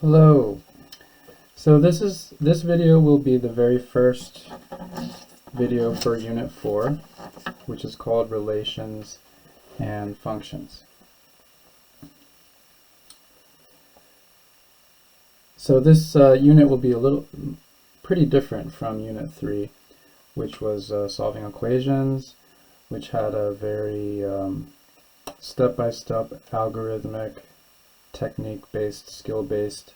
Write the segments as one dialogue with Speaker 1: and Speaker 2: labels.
Speaker 1: Hello. So this video will be the very first video for Unit 4, which is called Relations and Functions. So this unit will be pretty different from Unit 3, which was solving equations, which had a very step-by-step algorithmic, technique-based, skill-based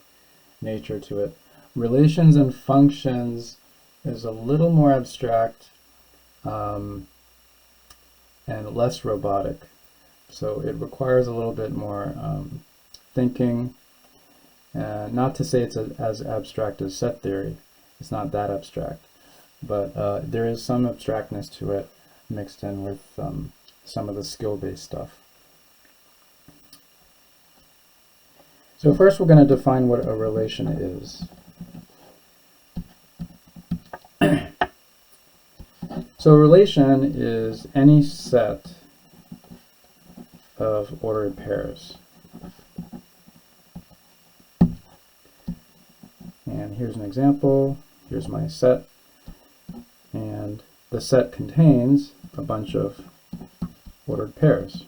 Speaker 1: nature to it. Relations and functions is a little more abstract and less robotic. So it requires a little bit more thinking. Not to say it's as abstract as set theory. It's not that abstract. But there is some abstractness to it mixed in with some of the skill-based stuff. So first we're going to define what a relation is. So a relation is any set of ordered pairs. And here's an example. Here's my set. And the set contains a bunch of ordered pairs.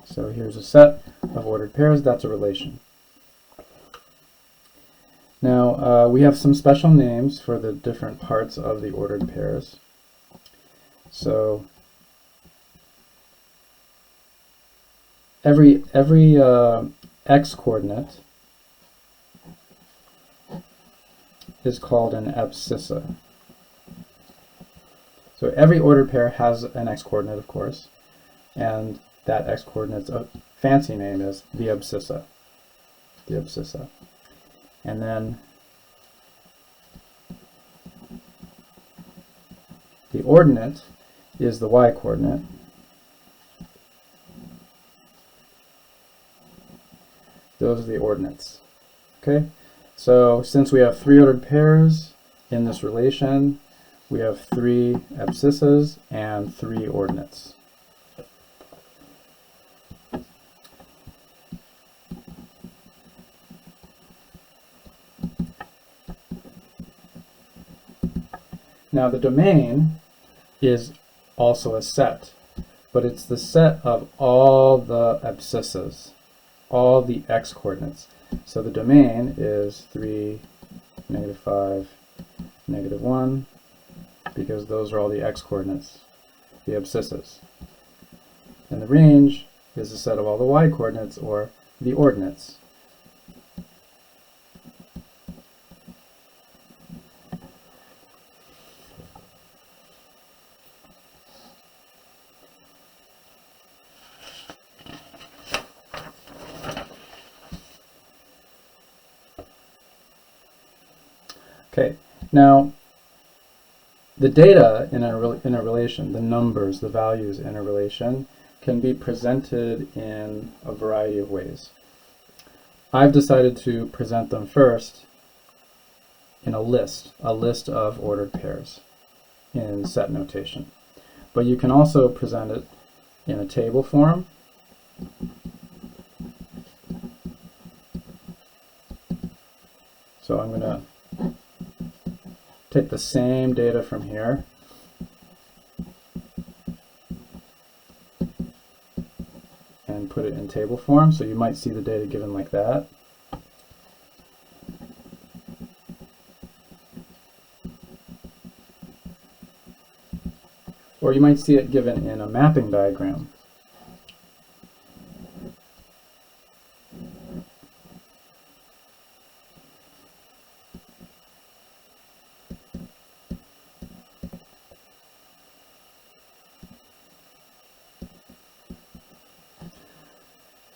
Speaker 1: So here's a set of ordered pairs. That's a relation. Now we have some special names for the different parts of the ordered pairs. So every x coordinate is called an abscissa. So every ordered pair has an x coordinate, of course, and that x coordinate's a fancy name is the abscissa. The abscissa. And then the ordinate is the y coordinate. Those are the ordinates. Okay? So since we have three ordered pairs in this relation, we have three abscissas and three ordinates. Now the domain is also a set, but it's the set of all the abscissas, all the x coordinates. So the domain is 3, -5, -1, because those are all the x coordinates, the abscissas. And the range is the set of all the y coordinates, or the ordinates. Okay, now the data in a relation, the numbers, the values in a relation, can be presented in a variety of ways. I've decided to present them first in a list of ordered pairs in set notation. But you can also present it in a table form. So I'm going to take the same data from here and put it in table form. So you might see the data given like that. Or you might see it given in a mapping diagram.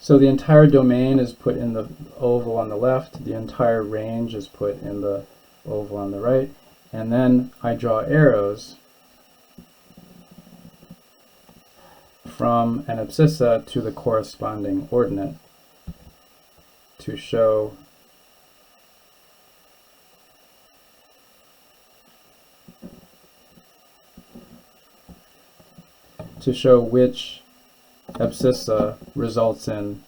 Speaker 1: So the entire domain is put in the oval on the left, the entire range is put in the oval on the right, and then I draw arrows from an abscissa to the corresponding ordinate to show to show which abscissa results in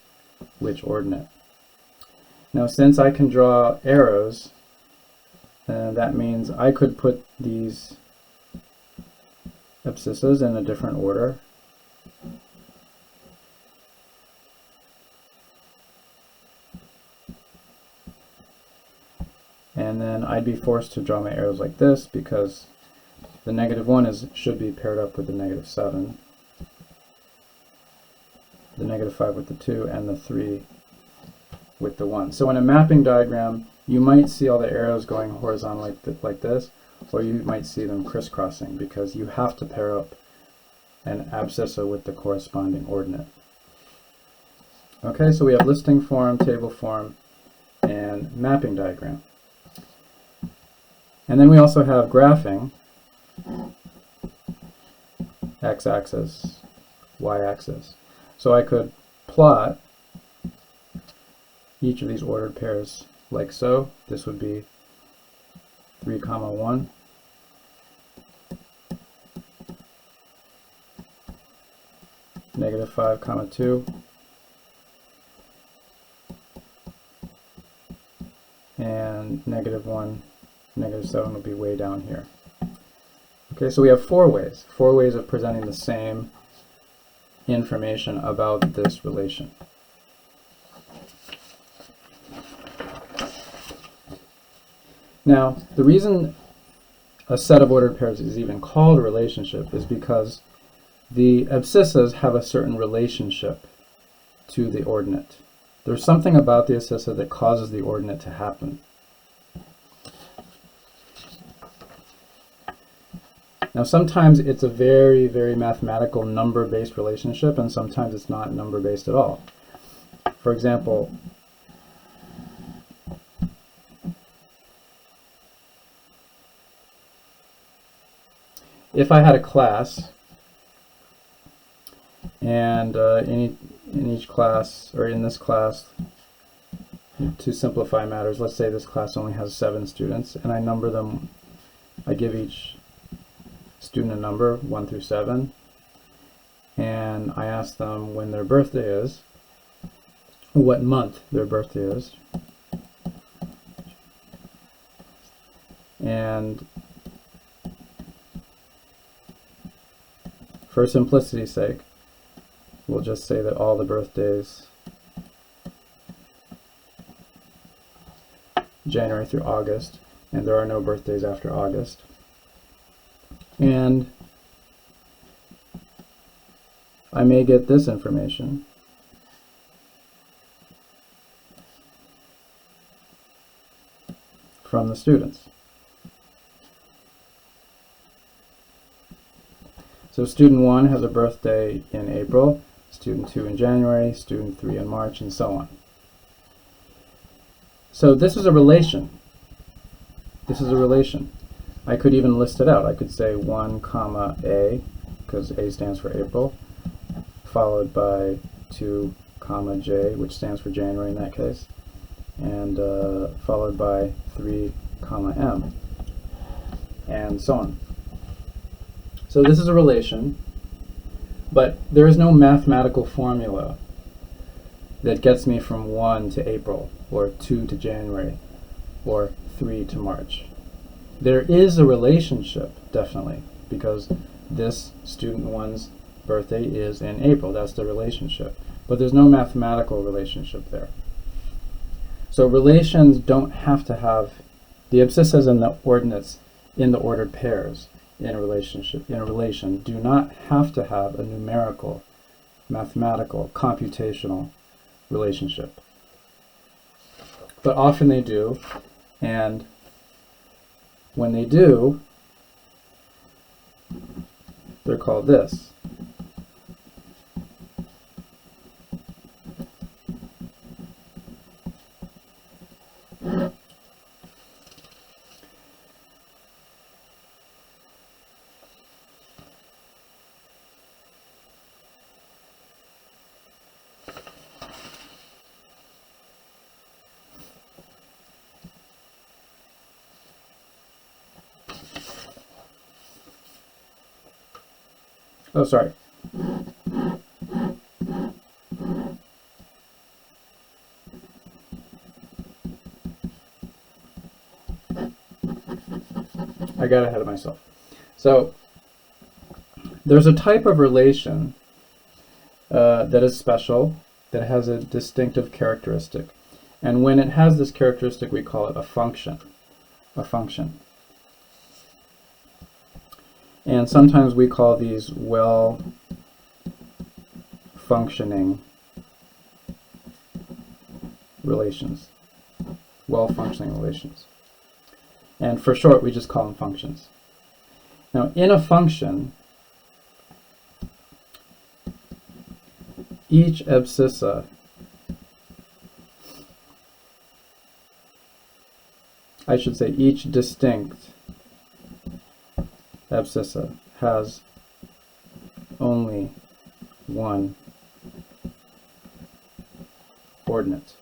Speaker 1: which ordinate. Now, since I can draw arrows, that means I could put these abscissas in a different order. And then I'd be forced to draw my arrows like this because the -1 should be paired up with the -7, the -5 with the 2, and the 3 with the 1. So in a mapping diagram, you might see all the arrows going horizontal like this, or you might see them crisscrossing because you have to pair up an abscissa with the corresponding ordinate. Okay, so we have listing form, table form, and mapping diagram. And then we also have graphing, x-axis, y-axis. So I could plot each of these ordered pairs like so. This would be 3, 1, -5, 2, and -1, -7 would be way down here. Okay, so we have four ways of presenting the same information about this relation. Now, the reason a set of ordered pairs is even called a relationship is because the abscissas have a certain relationship to the ordinate. There's something about the abscissa that causes the ordinate to happen. Now, sometimes it's a very, very mathematical number-based relationship, and sometimes it's not number-based at all. For example, if I had a class, and in each class, or in this class, to simplify matters, let's say this class only has 7 students, and I number them, I give each student a number, 1 through 7, and I ask them when their birthday is, what month their birthday is, and for simplicity's sake, we'll just say that all the birthdays January through August, and there are no birthdays after August. And I may get this information. From the students. So student 1 has a birthday in April, student 2 in January, student 3 in March, and so on. So this is a relation. This is a relation. I could even list it out. I could say 1, A, because A stands for April, followed by 2, J, which stands for January in that case, and followed by 3, M, and so on. So this is a relation, but there is no mathematical formula that gets me from 1 to April, or 2 to January, or 3 to March. There is a relationship, definitely, because this student 1's birthday is in April. That's the relationship. But there's no mathematical relationship there. So relations don't have to have the abscissas and the ordinates in the ordered pairs in a relationship. In a relation, do not have to have a numerical, mathematical, computational relationship. But often they do, and when they do, they're called this. Oh, sorry. I got ahead of myself. So there's a type of relation that is special, that has a distinctive characteristic. And when it has this characteristic, we call it a function. A function. And sometimes we call these well-functioning relations. Well-functioning relations. And for short, we just call them functions. Now, in a function, each abscissa each distinct abscissa has only one ordinate.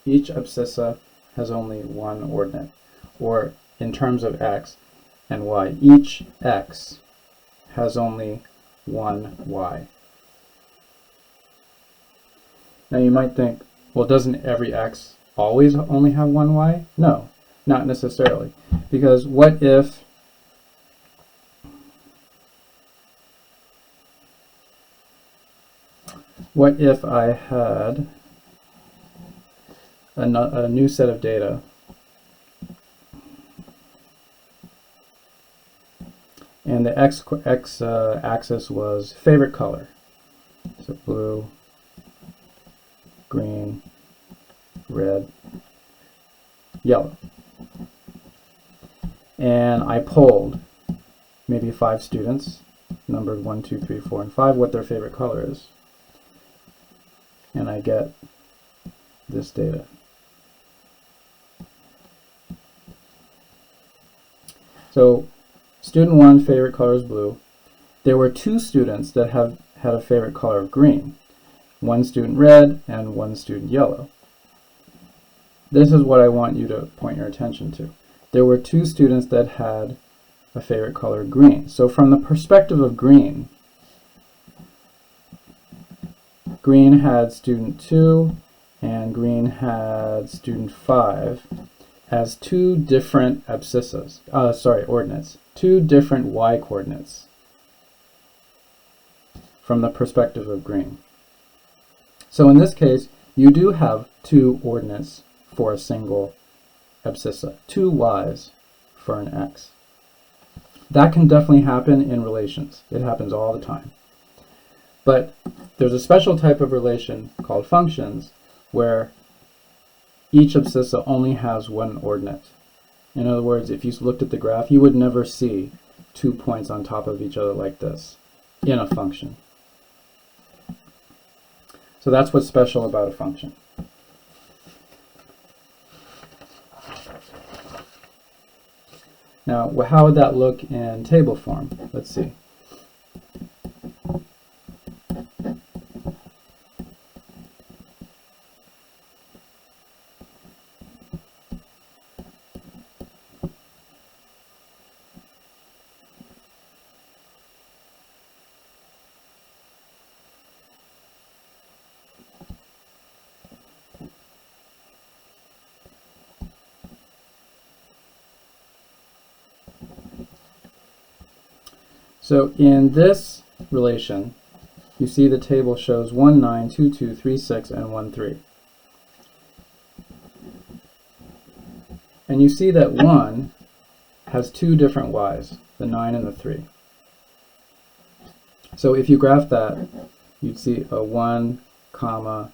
Speaker 1: Each abscissa has only one ordinate, or in terms of x and y, each x has only one y. Now you might think, well, doesn't every x always only have one y? No, not necessarily. Because what if I had a new set of data and the x axis was favorite color, so blue, green, red, yellow, and I polled maybe 5 students, numbered 1, 2, 3, 4, and 5, what their favorite color is, and I get this data. So student 1 favorite color is blue. There were 2 students that had a favorite color of green. 1 student red and 1 student yellow. This is what I want you to point your attention to. There were 2 students that had a favorite color green. So from the perspective of green, green had student 2 and green had student 5 as 2 different abscissas, ordinates, 2 different y coordinates from the perspective of green. So in this case, you do have 2 ordinates for a single abscissa, 2 y's for an x. That can definitely happen in relations. It happens all the time. But there's a special type of relation called functions where each abscissa only has one ordinate. In other words, if you looked at the graph, you would never see 2 points on top of each other like this in a function. So that's what's special about a function. Now, how would that look in table form? Let's see. So in this relation, you see the table shows 1, 9, 2, 2, 3, 6, and 1, 3. And you see that 1 has 2 different y's, the 9 and the 3. So if you graph that, you'd see a 1, comma,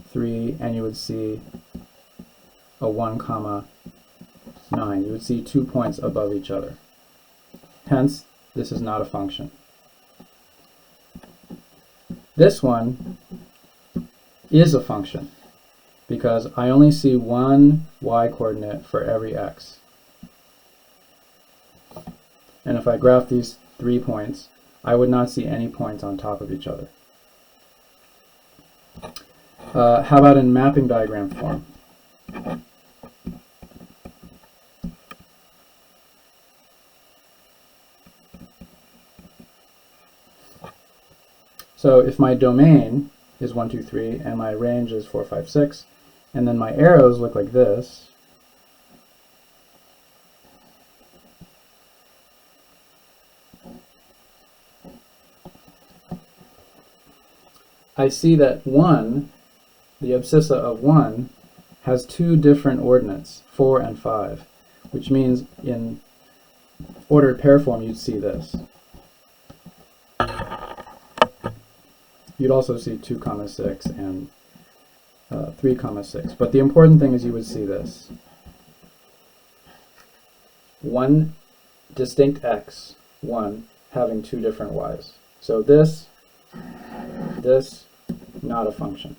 Speaker 1: 3, and you would see a 1, comma, 9. You would see 2 points above each other. Hence, this is not a function. This one is a function because I only see one y coordinate for every x. And if I graph these 3 points, I would not see any points on top of each other. How about in mapping diagram form? So if my domain is 1, 2, 3, and my range is 4, 5, 6, and then my arrows look like this, I see that 1, the abscissa of 1, has two different ordinates, 4 and 5, which means in ordered pair form you'd see this. You'd also see 2, 6 and 3, 6. But the important thing is you would see this. One distinct x, 1, having two different y's. So this, not a function.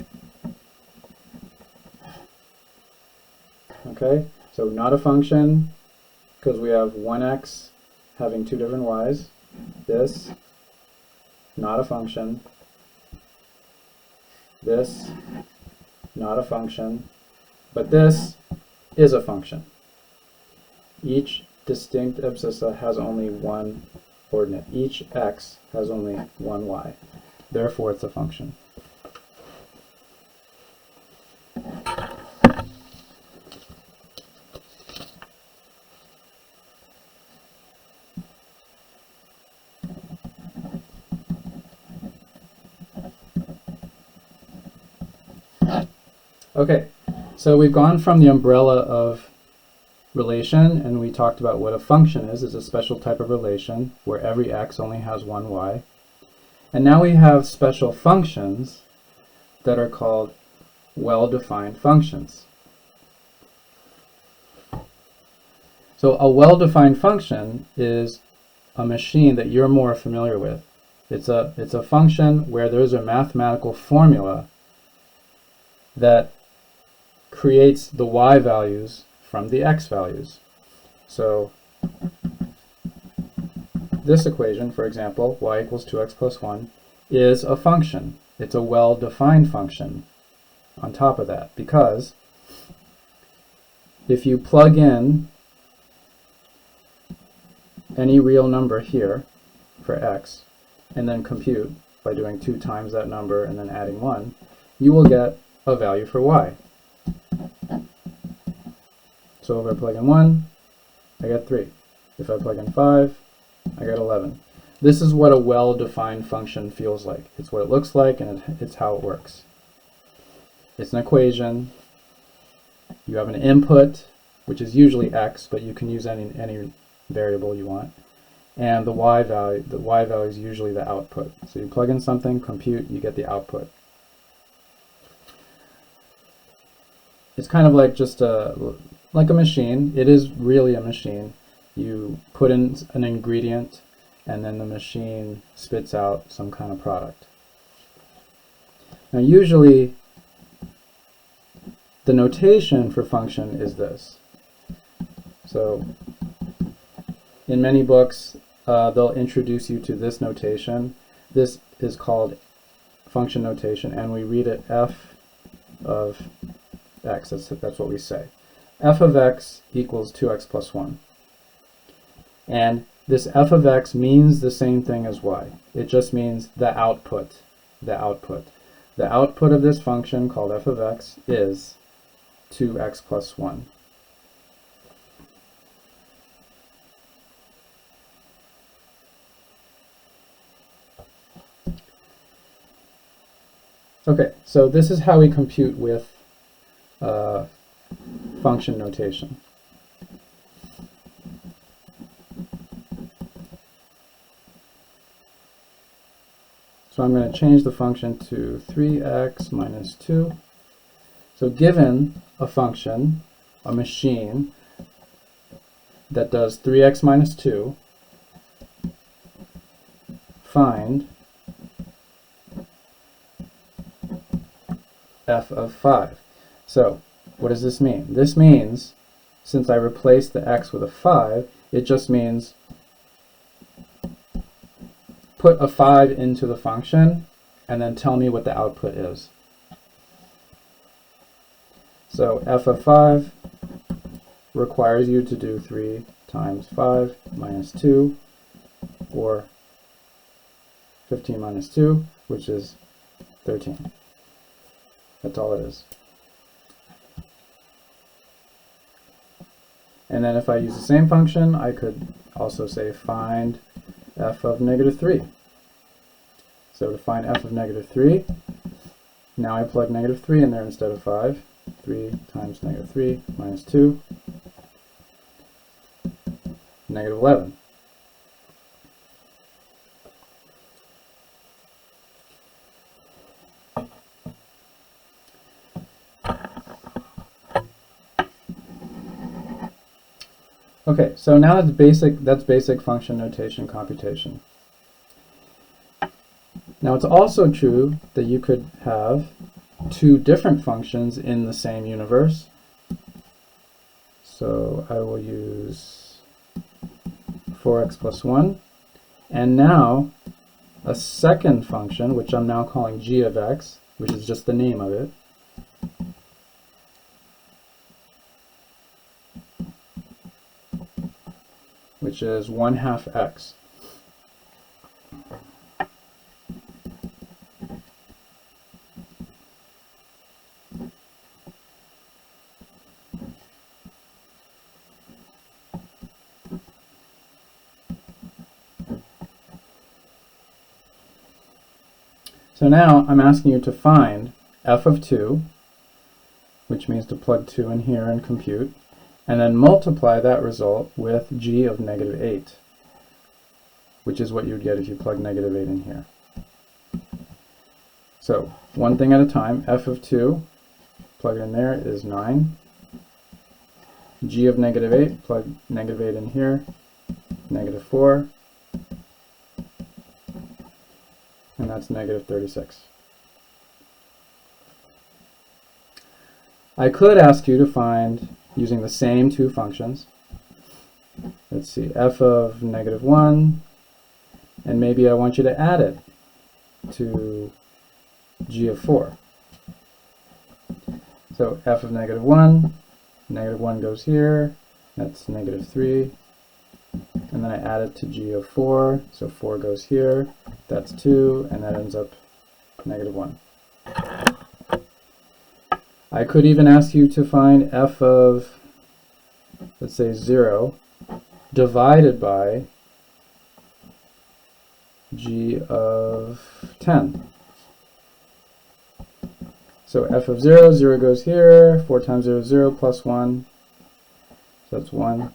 Speaker 1: Okay, so not a function because we have 1x having two different y's. This, not a function. This, not a function. But this is a function. Each distinct abscissa has only one ordinate. Each x has only one y. Therefore, it's a function. Okay, so we've gone from the umbrella of relation, and we talked about what a function is. It's a special type of relation where every x only has one y. And now we have special functions that are called well-defined functions. So a well-defined function is a machine that you're more familiar with. It's a function where there's a mathematical formula that creates the y values from the x values. So this equation, for example, y equals 2x plus 1, is a function. It's a well-defined function on top of that, because if you plug in any real number here for x, and then compute by doing 2 times that number and then adding 1, you will get a value for y. So if I plug in 1, I get 3. If I plug in 5, I get 11. This is what a well-defined function feels like. It's what it looks like, and it's how it works. It's an equation. You have an input, which is usually x, but you can use any variable you want. And the y value is usually the output. So you plug in something, compute, you get the output. It's kind of like just like a machine. It is really a machine. You put in an ingredient, and then the machine spits out some kind of product. Now usually the notation for function is this. So in many books they'll introduce you to this notation. This is called function notation, and we read it f of x. That's what we say. F of x equals 2x plus 1. And this f of x means the same thing as y. It just means the output. The output. The output of this function called f of x is 2x plus 1. Okay, so this is how we compute with function notation. So I'm going to change the function to 3x minus 2. So given a function, a machine, that does 3x minus 2, find f of 5. So what does this mean? This means, since I replaced the x with a 5, it just means put a 5 into the function and then tell me what the output is. So f of 5 requires you to do 3 times 5 minus 2, or 15 minus 2, which is 13. That's all it is. And then if I use the same function, I could also say find f of negative 3. So to find f of negative 3, now I plug negative 3 in there instead of 5. 3 times negative 3 minus 2, negative 11. Okay, so now that's basic function notation computation. Now it's also true that you could have two different functions in the same universe. So I will use 4x plus 1, and now a second function, which I'm now calling g of x, which is just the name of it, which is 1/2 x. So now I'm asking you to find f of 2, which means to plug 2 in here and compute, and then multiply that result with g of negative 8, which is what you'd get if you plug negative 8 in here. So one thing at a time, f of 2, plug it in there, is 9. G of negative 8, plug negative 8 in here, negative 4. And that's negative 36. I could ask you to find, using the same two functions, let's see, f of negative 1, and maybe I want you to add it to g of 4. So f of negative 1 goes here, that's negative 3, and then I add it to g of 4, so 4 goes here, that's 2, and that ends up negative 1. I could even ask you to find f of, let's say, 0 divided by g of 10. So f of 0, 0 goes here, 4 times 0 is 0, plus 1, so that's 1,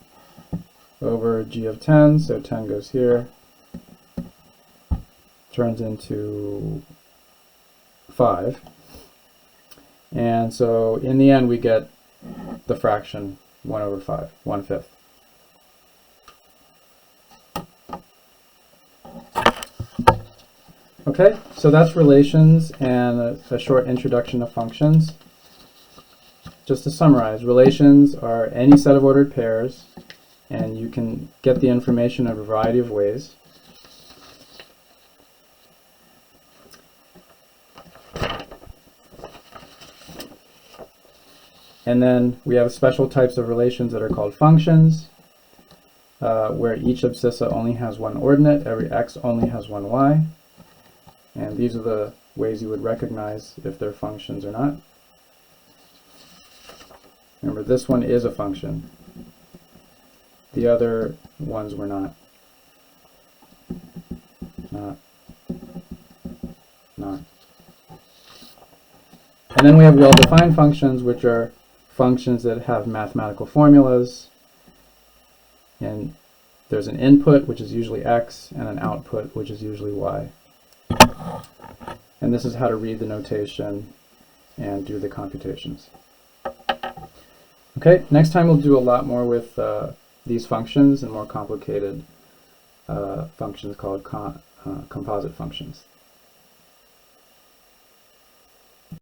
Speaker 1: over g of 10, so 10 goes here, turns into 5. And so in the end we get the fraction 1 over 5, 1/5. Okay, so that's relations and a short introduction to functions. Just to summarize, relations are any set of ordered pairs, and you can get the information in a variety of ways. And then we have special types of relations that are called functions, where each abscissa only has one ordinate, every x only has one y. And these are the ways you would recognize if they're functions or not. Remember, this one is a function. The other ones were not. Not. And then we have well-defined functions, which are functions that have mathematical formulas. And there's an input, which is usually x, and an output, which is usually y. And this is how to read the notation and do the computations. Okay, next time we'll do a lot more with these functions and more complicated functions called composite functions.